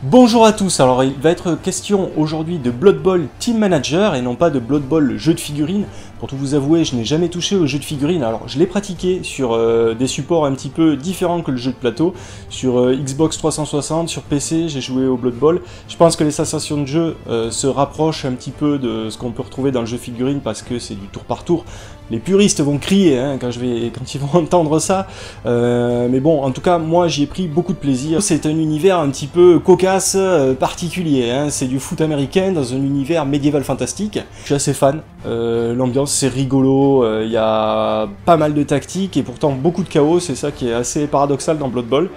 Bonjour à tous, alors il va être question aujourd'hui de Blood Bowl Team Manager et non pas de Blood Bowl le jeu de figurines. Pour tout vous avouer, je n'ai jamais touché au jeu de figurines, alors je l'ai pratiqué sur des supports un petit peu différents que le jeu de plateau. Sur Xbox 360, sur PC, j'ai joué au Blood Bowl. Je pense que les sensations de jeu se rapprochent un petit peu de ce qu'on peut retrouver dans le jeu de figurines parce que c'est du tour par tour. Les puristes vont crier hein, quand ils vont entendre ça, mais bon, en tout cas, moi j'y ai pris beaucoup de plaisir. C'est un univers un petit peu cocasse, particulier, hein. C'est du foot américain dans un univers médiéval fantastique. Je suis assez fan, l'ambiance c'est rigolo, il y a pas mal de tactiques et pourtant beaucoup de chaos, c'est ça qui est assez paradoxal dans Blood Bowl.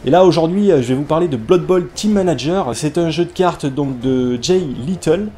Et là aujourd'hui, je vais vous parler de Blood Bowl Team Manager. C'est un jeu de cartes donc de Jay Little.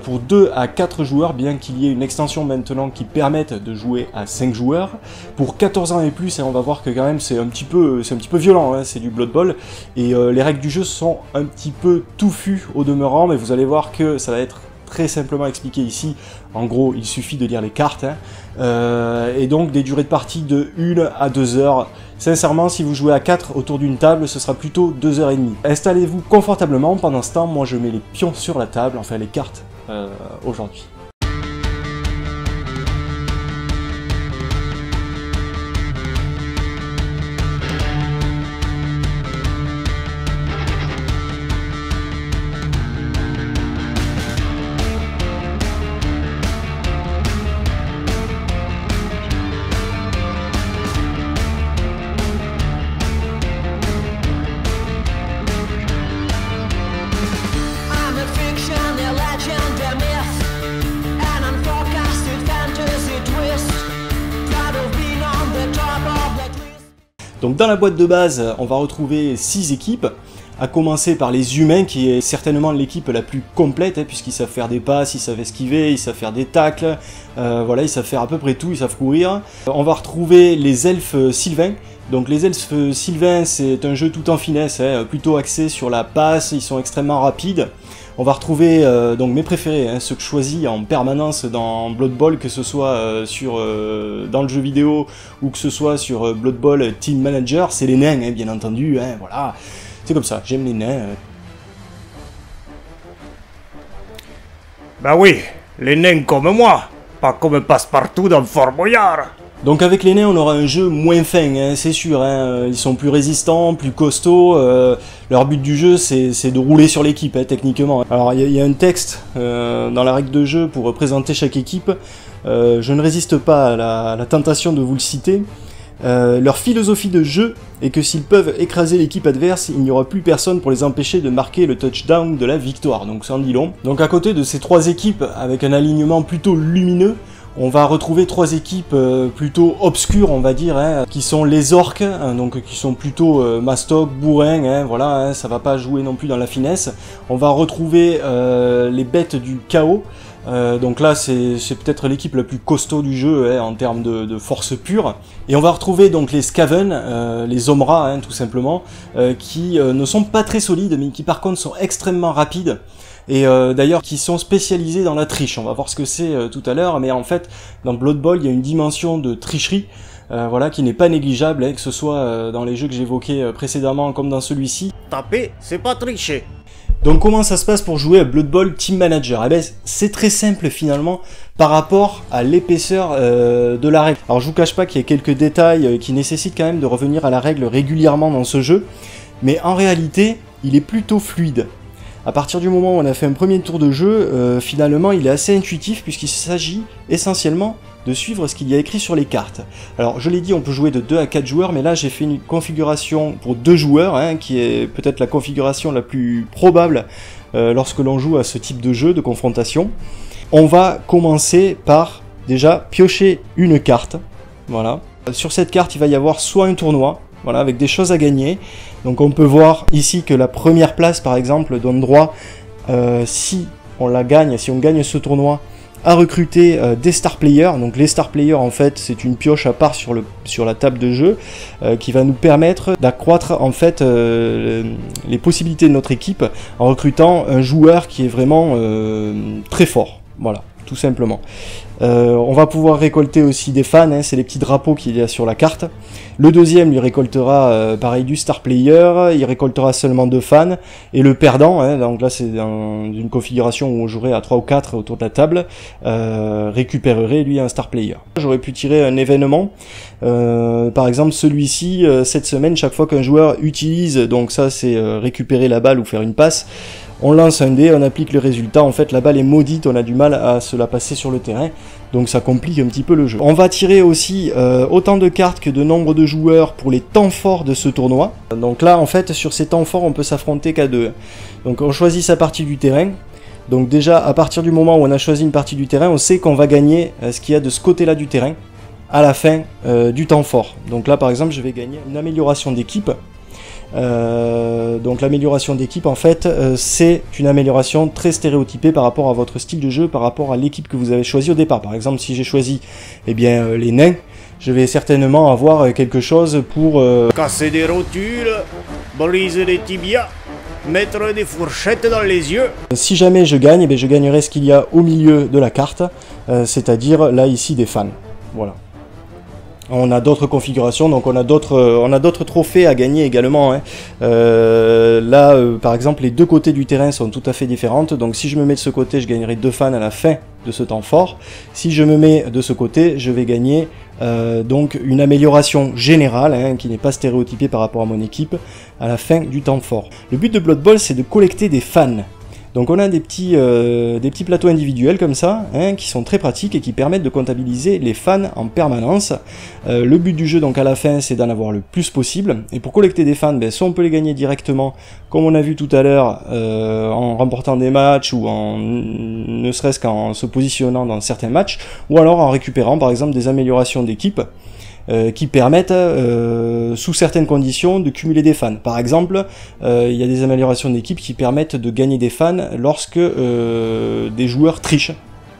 Pour 2 à 4 joueurs, bien qu'il y ait une extension maintenant qui permette de jouer à 5 joueurs. Pour 14 ans et plus, et on va voir que quand même c'est un petit peu violent, hein, c'est du Blood Bowl. Et les règles du jeu sont un petit peu touffues au demeurant, mais vous allez voir que ça va être très simplement expliqué ici. En gros, il suffit de lire les cartes, hein. Et donc des durées de partie de 1 à 2 heures. Sincèrement, si vous jouez à 4 autour d'une table, ce sera plutôt 2h30. Installez-vous confortablement, pendant ce temps, moi je mets les pions sur la table, enfin les cartes aujourd'hui. Donc dans la boîte de base, on va retrouver 6 équipes, à commencer par les humains, qui est certainement l'équipe la plus complète, hein, puisqu'ils savent faire des passes, ils savent esquiver, ils savent faire des tacles, voilà, ils savent faire à peu près tout, ils savent courir. On va retrouver les elfes sylvains. Donc les elfes sylvains, c'est un jeu tout en finesse, hein, plutôt axé sur la passe, ils sont extrêmement rapides. On va retrouver donc mes préférés, hein, ceux que je choisis en permanence dans Blood Bowl, que ce soit dans le jeu vidéo ou que ce soit sur Blood Bowl Team Manager, c'est les nains, hein, bien entendu, hein, voilà. C'est comme ça, j'aime les nains. Bah oui, les nains comme moi, pas comme Passepartout dans Fort Boyard. Donc avec les nains, on aura un jeu moins fin, hein, c'est sûr, hein, ils sont plus résistants, plus costauds, leur but du jeu c'est de rouler sur l'équipe, hein, techniquement. Alors il y a un texte dans la règle de jeu pour représenter chaque équipe, je ne résiste pas à la tentation de vous le citer. Leur philosophie de jeu est que s'ils peuvent écraser l'équipe adverse, il n'y aura plus personne pour les empêcher de marquer le touchdown de la victoire, donc ça en dit long. Donc à côté de ces 3 équipes, avec un alignement plutôt lumineux, on va retrouver 3 équipes plutôt obscures, on va dire, hein, qui sont les orques, hein, donc qui sont plutôt mastoc, bourrin, hein, voilà, hein, ça va pas jouer non plus dans la finesse. On va retrouver les bêtes du chaos, donc là c'est peut-être l'équipe la plus costaud du jeu, hein, en termes de force pure. Et on va retrouver donc les Skaven, les Omra, hein, tout simplement, qui ne sont pas très solides, mais qui par contre sont extrêmement rapides. Et d'ailleurs qui sont spécialisés dans la triche, on va voir ce que c'est tout à l'heure, mais en fait dans Blood Bowl il y a une dimension de tricherie voilà, qui n'est pas négligeable, hein, que ce soit dans les jeux que j'évoquais précédemment comme dans celui-ci. Taper, c'est pas tricher. Donc comment ça se passe pour jouer à Blood Bowl Team Manager? Eh ben, c'est très simple finalement par rapport à l'épaisseur de la règle. Alors je vous cache pas qu'il y a quelques détails qui nécessitent quand même de revenir à la règle régulièrement dans ce jeu, mais en réalité il est plutôt fluide. À partir du moment où on a fait un premier tour de jeu, finalement il est assez intuitif puisqu'il s'agit essentiellement de suivre ce qu'il y a écrit sur les cartes. Alors je l'ai dit, on peut jouer de 2 à 4 joueurs, mais là j'ai fait une configuration pour 2 joueurs, hein, qui est peut-être la configuration la plus probable lorsque l'on joue à ce type de jeu de confrontation. On va commencer par déjà piocher une carte, voilà. Sur cette carte il va y avoir soit un tournoi, voilà, avec des choses à gagner. Donc on peut voir ici que la première place par exemple donne droit, si on la gagne, si on gagne ce tournoi, à recruter des star players. Donc les star players en fait c'est une pioche à part sur la table de jeu qui va nous permettre d'accroître en fait les possibilités de notre équipe en recrutant un joueur qui est vraiment très fort. Voilà. tout simplement. On va pouvoir récolter aussi des fans, hein, c'est les petits drapeaux qu'il y a sur la carte. Le deuxième lui récoltera pareil du star player, il récoltera seulement 2 fans, et le perdant, hein, donc là c'est dans une configuration où on jouerait à 3 ou 4 autour de la table, récupérerait lui un star player. J'aurais pu tirer un événement, par exemple celui-ci, cette semaine, chaque fois qu'un joueur utilise, donc ça c'est récupérer la balle ou faire une passe, on lance un dé, on applique le résultat, en fait la balle est maudite, on a du mal à se la passer sur le terrain, donc ça complique un petit peu le jeu. On va tirer aussi autant de cartes que de nombre de joueurs pour les temps forts de ce tournoi. Donc là en fait sur ces temps forts on peut s'affronter qu'à 2. Donc on choisit sa partie du terrain, donc déjà à partir du moment où on a choisi une partie du terrain, on sait qu'on va gagner ce qu'il y a de ce côté-là du terrain à la fin du temps fort. Donc là par exemple je vais gagner une amélioration d'équipe. Donc l'amélioration d'équipe en fait c'est une amélioration très stéréotypée par rapport à votre style de jeu, par rapport à l'équipe que vous avez choisi au départ. Par exemple si j'ai choisi les nains, je vais certainement avoir quelque chose pour Casser des rotules, briser des tibias, mettre des fourchettes dans les yeux. Si jamais je gagne, je gagnerai ce qu'il y a au milieu de la carte, c'est-à-dire là ici des fans. Voilà. On a d'autres configurations, donc on a d'autres trophées à gagner également. Hein. Par exemple, les deux côtés du terrain sont tout à fait différentes. Donc si je me mets de ce côté, je gagnerai 2 fans à la fin de ce temps fort. Si je me mets de ce côté, je vais gagner donc une amélioration générale, hein, qui n'est pas stéréotypée par rapport à mon équipe, à la fin du temps fort. Le but de Blood Bowl, c'est de collecter des fans. Donc on a des petits plateaux individuels comme ça, hein, qui sont très pratiques et qui permettent de comptabiliser les fans en permanence. Le but du jeu donc à la fin c'est d'en avoir le plus possible. Et pour collecter des fans, soit on peut les gagner directement, comme on a vu tout à l'heure, en remportant des matchs ou ne serait-ce qu'en se positionnant dans certains matchs, ou alors en récupérant par exemple des améliorations d'équipe. Qui permettent, sous certaines conditions, de cumuler des fans. Par exemple, il y a des améliorations d'équipe qui permettent de gagner des fans lorsque des joueurs trichent.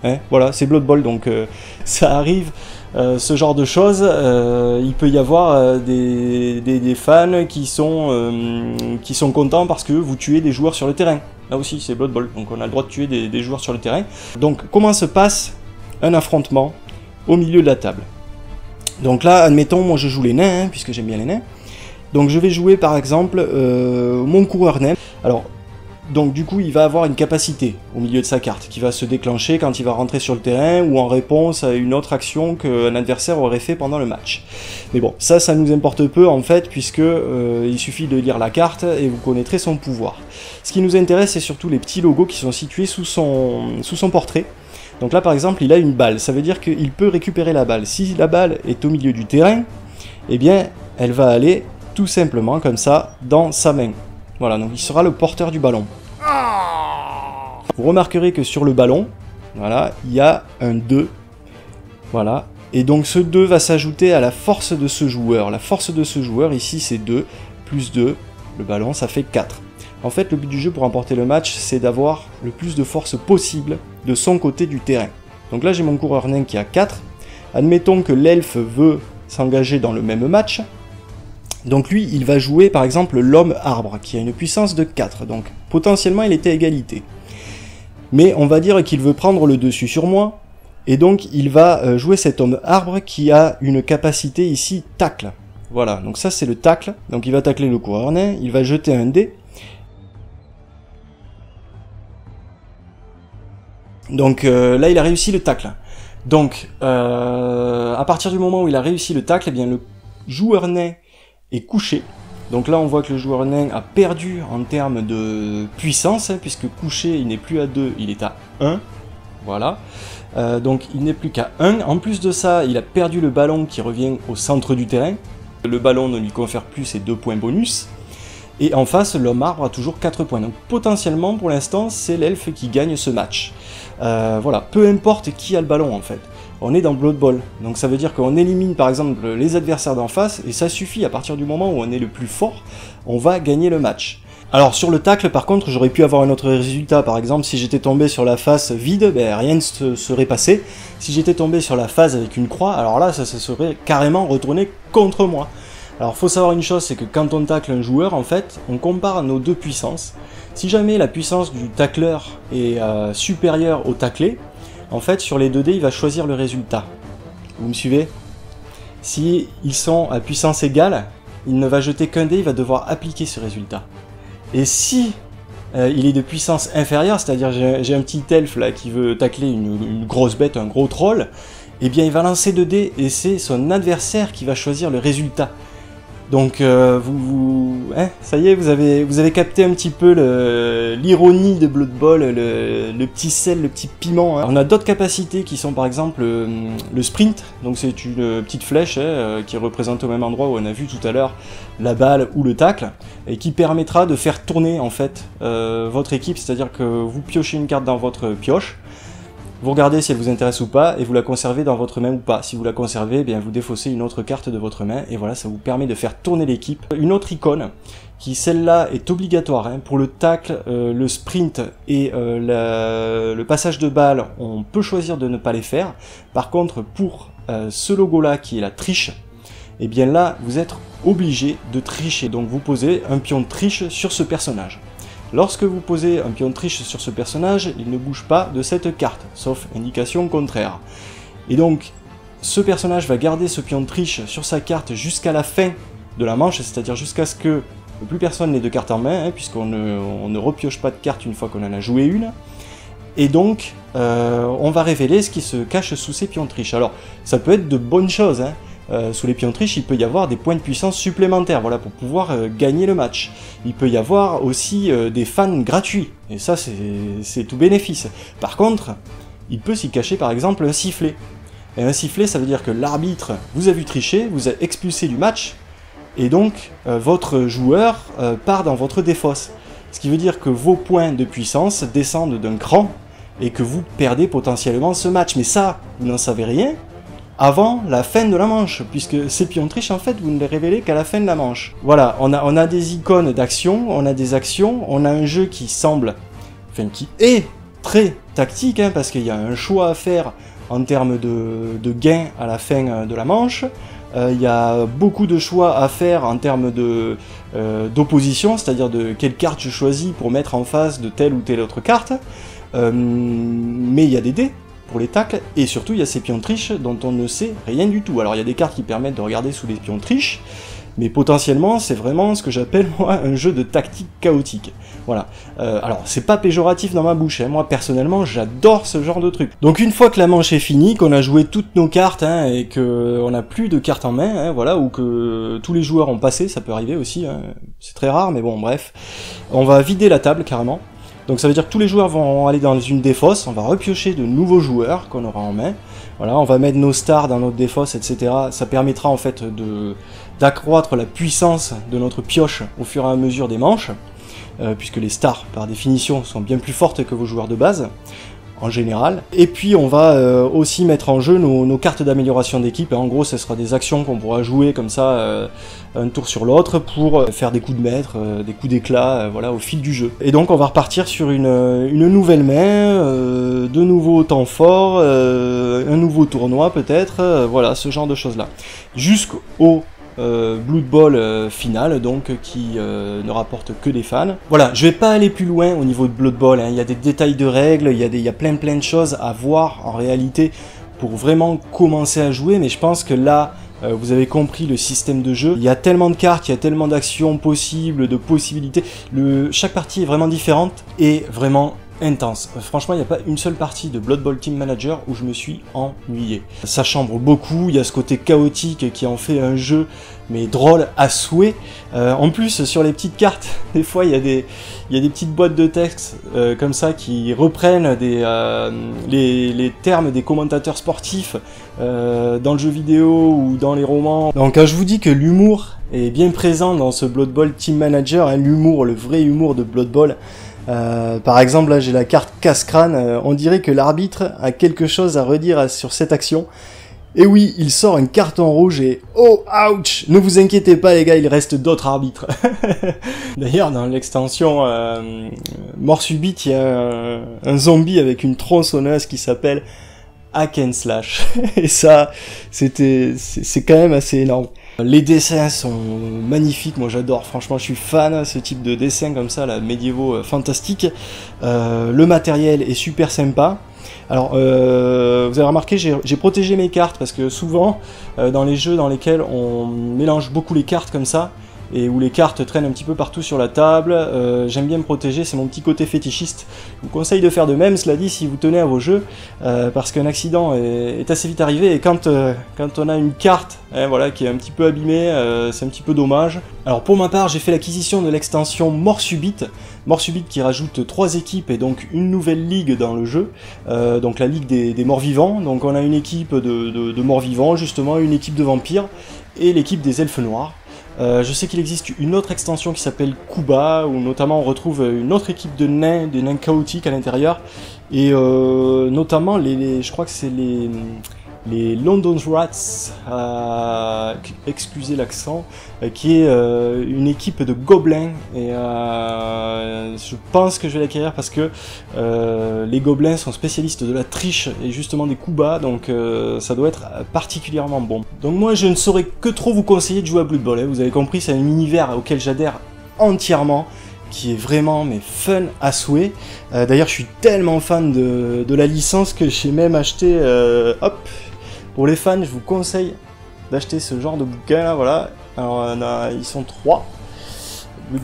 Hein, voilà, c'est Blood Bowl, donc ça arrive, ce genre de choses. Il peut y avoir des fans qui sont contents parce que vous tuez des joueurs sur le terrain. Là aussi, c'est Blood Bowl, donc on a le droit de tuer des joueurs sur le terrain. Donc, comment se passe un affrontement au milieu de la table? Donc là, admettons, moi je joue les nains, hein, puisque j'aime bien les nains. Donc je vais jouer par exemple mon coureur nain. Alors, donc du coup, il va avoir une capacité au milieu de sa carte, qui va se déclencher quand il va rentrer sur le terrain, ou en réponse à une autre action qu'un adversaire aurait fait pendant le match. Mais bon, ça nous importe peu en fait, puisque il suffit de lire la carte et vous connaîtrez son pouvoir. Ce qui nous intéresse, c'est surtout les petits logos qui sont situés sous son portrait. Donc là par exemple il a une balle, ça veut dire qu'il peut récupérer la balle. Si la balle est au milieu du terrain, eh bien elle va aller tout simplement comme ça dans sa main. Voilà, donc il sera le porteur du ballon. Vous remarquerez que sur le ballon, voilà, il y a un 2. Voilà, et donc ce 2 va s'ajouter à la force de ce joueur. La force de ce joueur ici c'est 2, plus 2, le ballon ça fait 4. En fait, le but du jeu pour remporter le match, c'est d'avoir le plus de force possible de son côté du terrain. Donc là, j'ai mon coureur nain qui a 4. Admettons que l'elfe veut s'engager dans le même match. Donc lui, il va jouer par exemple l'homme arbre, qui a une puissance de 4. Donc potentiellement, il était à égalité. Mais on va dire qu'il veut prendre le dessus sur moi. Et donc, il va jouer cet homme arbre qui a une capacité ici tacle. Voilà, donc ça c'est le tacle. Donc il va tacler le coureur nain, il va jeter un dé. Donc là il a réussi le tacle. Donc à partir du moment où il a réussi le tacle, eh bien le joueur nain est couché. Donc là on voit que le joueur nain a perdu en termes de puissance, hein, puisque couché il n'est plus à 2, il est à 1. Voilà. Donc il n'est plus qu'à 1. En plus de ça, il a perdu le ballon qui revient au centre du terrain. Le ballon ne lui confère plus ses 2 points bonus. Et en face, l'homme arbre a toujours 4 points. Donc potentiellement, pour l'instant, c'est l'elfe qui gagne ce match. Voilà, peu importe qui a le ballon en fait. On est dans Blood Bowl, donc ça veut dire qu'on élimine par exemple les adversaires d'en face, et ça suffit, à partir du moment où on est le plus fort, on va gagner le match. Alors sur le tacle par contre, j'aurais pu avoir un autre résultat, par exemple si j'étais tombé sur la face vide, rien ne se serait passé. Si j'étais tombé sur la face avec une croix, alors là ça se serait carrément retourné contre moi. Alors faut savoir une chose, c'est que quand on tacle un joueur, en fait, on compare nos 2 puissances. Si jamais la puissance du tacleur est supérieure au taclé, en fait sur les 2 dés il va choisir le résultat. Vous me suivez? Si ils sont à puissance égale, il ne va jeter qu'un dé, il va devoir appliquer ce résultat. Et si il est de puissance inférieure, c'est-à-dire j'ai un petit elfe là qui veut tacler une grosse bête, un gros troll, eh bien il va lancer 2 dés et c'est son adversaire qui va choisir le résultat. Donc ça y est, vous avez capté un petit peu l'ironie de Blood Bowl, le petit sel, le petit piment. Hein. On a d'autres capacités qui sont par exemple le sprint, donc c'est une petite flèche qui représente au même endroit où on a vu tout à l'heure la balle ou le tacle, et qui permettra de faire tourner en fait votre équipe, c'est-à-dire que vous piochez une carte dans votre pioche, vous regardez si elle vous intéresse ou pas, et vous la conservez dans votre main ou pas. Si vous la conservez, eh bien vous défaussez une autre carte de votre main, et voilà, ça vous permet de faire tourner l'équipe. Une autre icône, qui celle-là est obligatoire, hein, pour le tacle, le sprint et le passage de balle, on peut choisir de ne pas les faire. Par contre, pour ce logo-là, qui est la triche, eh bien là, vous êtes obligé de tricher. Donc vous posez un pion de triche sur ce personnage. Lorsque vous posez un pion de triche sur ce personnage, il ne bouge pas de cette carte, sauf indication contraire. Et donc, ce personnage va garder ce pion de triche sur sa carte jusqu'à la fin de la manche, c'est-à-dire jusqu'à ce que plus personne n'ait de carte en main, hein, puisqu'on ne repioche pas de carte une fois qu'on en a joué une. Et donc, on va révéler ce qui se cache sous ces pions de triche. Alors, ça peut être de bonnes choses, hein. Sous les pions de triche, il peut y avoir des points de puissance supplémentaires, voilà, pour pouvoir gagner le match. Il peut y avoir aussi des fans gratuits, et ça c'est tout bénéfice. Par contre, il peut s'y cacher par exemple un sifflet. Et un sifflet, ça veut dire que l'arbitre vous a vu tricher, vous a expulsé du match, et donc votre joueur part dans votre défausse. Ce qui veut dire que vos points de puissance descendent d'un cran, et que vous perdez potentiellement ce match. Mais ça, vous n'en savez rien avant la fin de la manche, puisque ces pions de triche, en fait, vous ne les révélez qu'à la fin de la manche. Voilà, on a des icônes d'action, on a des actions, on a un jeu qui semble, enfin qui est très tactique, hein, parce qu'il y a un choix à faire en termes de gain à la fin de la manche. Il y a beaucoup de choix à faire en termes d'opposition, c'est-à-dire de quelle carte je choisis pour mettre en face de telle ou telle autre carte. Mais il y a des dés pour les tacles, et surtout il y a ces pions de triche dont on ne sait rien du tout. Alors il y a des cartes qui permettent de regarder sous les pions de triche, mais potentiellement c'est vraiment ce que j'appelle moi un jeu de tactique chaotique. Voilà. Alors c'est pas péjoratif dans ma bouche, hein. Moi personnellement j'adore ce genre de truc. Donc une fois que la manche est finie, qu'on a joué toutes nos cartes, hein, et qu'on n'a plus de cartes en main, hein, voilà, ou que tous les joueurs ont passé, ça peut arriver aussi, hein. C'est très rare, mais bon bref, on va vider la table carrément. Donc ça veut dire que tous les joueurs vont aller dans une défausse, on va repiocher de nouveaux joueurs qu'on aura en main. Voilà, on va mettre nos stars dans notre défausse, etc. Ça permettra en fait d'accroître la puissance de notre pioche au fur et à mesure des manches, puisque les stars, par définition, sont bien plus fortes que vos joueurs de base, en général. Et puis on va aussi mettre en jeu nos cartes d'amélioration d'équipe. En gros, ce sera des actions qu'on pourra jouer comme ça, un tour sur l'autre, pour faire des coups de maître, des coups d'éclat, voilà, au fil du jeu. Et donc on va repartir sur une nouvelle main, de nouveaux temps forts, un nouveau tournoi peut-être, voilà, ce genre de choses-là. Jusqu'au Blood Bowl final, donc qui ne rapporte que des fans. Voilà, je vais pas aller plus loin au niveau de Blood Bowl, hein. Il y a des détails de règles, il y a plein de choses à voir en réalité pour vraiment commencer à jouer, mais je pense que là vous avez compris le système de jeu. Il y a tellement de cartes, il y a tellement d'actions possibles, de possibilités. Chaque partie est vraiment différente et vraiment intense. Franchement, il n'y a pas une seule partie de Blood Bowl Team Manager où je me suis ennuyé. Ça chambre beaucoup, il y a ce côté chaotique qui en fait un jeu mais drôle à souhait. En plus, sur les petites cartes, des fois il y a des petites boîtes de texte comme ça qui reprennent les termes des commentateurs sportifs dans le jeu vidéo ou dans les romans. Donc quand je vous dis que l'humour est bien présent dans ce Blood Bowl Team Manager, hein, l'humour, le vrai humour de Blood Bowl. Par exemple, là j'ai la carte casse-crâne, on dirait que l'arbitre a quelque chose à redire sur cette action. Et oui, il sort une carte en rouge et oh, ouch! Ne vous inquiétez pas les gars, il reste d'autres arbitres. D'ailleurs, dans l'extension Mort Subite, il y a un zombie avec une tronçonneuse qui s'appelle Hack and Slash. Et ça, c'est quand même assez énorme. Les dessins sont magnifiques, moi j'adore, franchement je suis fan de ce type de dessin comme ça, là, médiévaux fantastiques. Le matériel est super sympa. Alors, vous avez remarqué, j'ai protégé mes cartes parce que souvent, dans les jeux dans lesquels on mélange beaucoup les cartes comme ça, et où les cartes traînent un petit peu partout sur la table, j'aime bien me protéger, c'est mon petit côté fétichiste. Je vous conseille de faire de même, cela dit, si vous tenez à vos jeux, parce qu'un accident est assez vite arrivé, et quand on a une carte voilà, qui est un petit peu abîmée, c'est un petit peu dommage. Alors pour ma part, j'ai fait l'acquisition de l'extension Mort Subite qui rajoute 3 équipes et donc une nouvelle ligue dans le jeu, donc la ligue des morts vivants. Donc on a une équipe de morts vivants, justement, une équipe de vampires, et l'équipe des elfes noirs. Je sais qu'il existe une autre extension qui s'appelle Kuba, où notamment on retrouve une autre équipe de nains, des nains chaotiques à l'intérieur, et notamment je crois que c'est les London's Rats, excusez l'accent, qui est une équipe de gobelins, et je pense que je vais l'acquérir parce que les gobelins sont spécialistes de la triche et justement des coups bas, donc ça doit être particulièrement bon. Donc moi je ne saurais que trop vous conseiller de jouer à Blood Bowl, vous avez compris, c'est un univers auquel j'adhère entièrement, qui est vraiment mais fun à souhait. D'ailleurs je suis tellement fan de la licence que j'ai même acheté, hop, pour les fans je vous conseille d'acheter ce genre de bouquin là, voilà. Alors ils sont 3.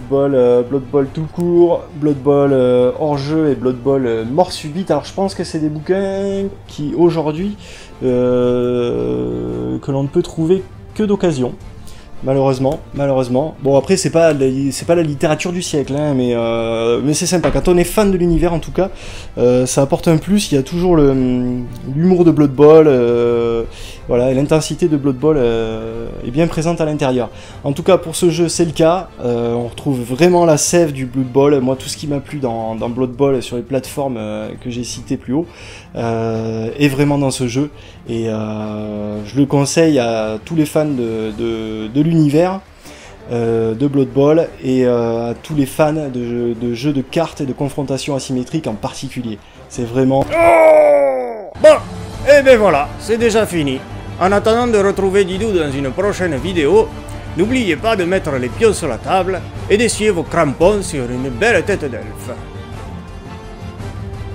Blood Bowl tout court, Blood Bowl hors jeu et Blood Bowl mort subite. Alors je pense que c'est des bouquins qui aujourd'hui que l'on ne peut trouver que d'occasion. Malheureusement. Bon après c'est pas la littérature du siècle, hein, mais c'est sympa. Quand on est fan de l'univers en tout cas, ça apporte un plus. Il y a toujours l'humour de Blood Bowl, voilà, et l'intensité de Blood Bowl est bien présente à l'intérieur. En tout cas pour ce jeu c'est le cas. On retrouve vraiment la sève du Blood Bowl. Moi tout ce qui m'a plu dans Blood Bowl sur les plateformes que j'ai citées plus haut est vraiment dans ce jeu, et je le conseille à tous les fans de l'univers de Blood Bowl, et à tous les fans de jeux de cartes et de confrontation asymétrique en particulier. C'est vraiment... Oh bon, et ben voilà, c'est déjà fini. En attendant de retrouver Didou dans une prochaine vidéo, n'oubliez pas de mettre les pions sur la table et d'essuyer vos crampons sur une belle tête d'elfe.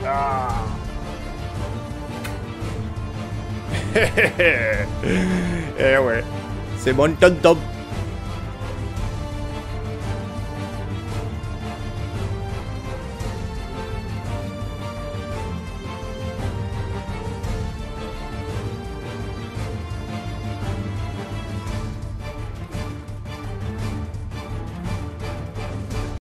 Ah. Eh ouais, c'est bon tonton.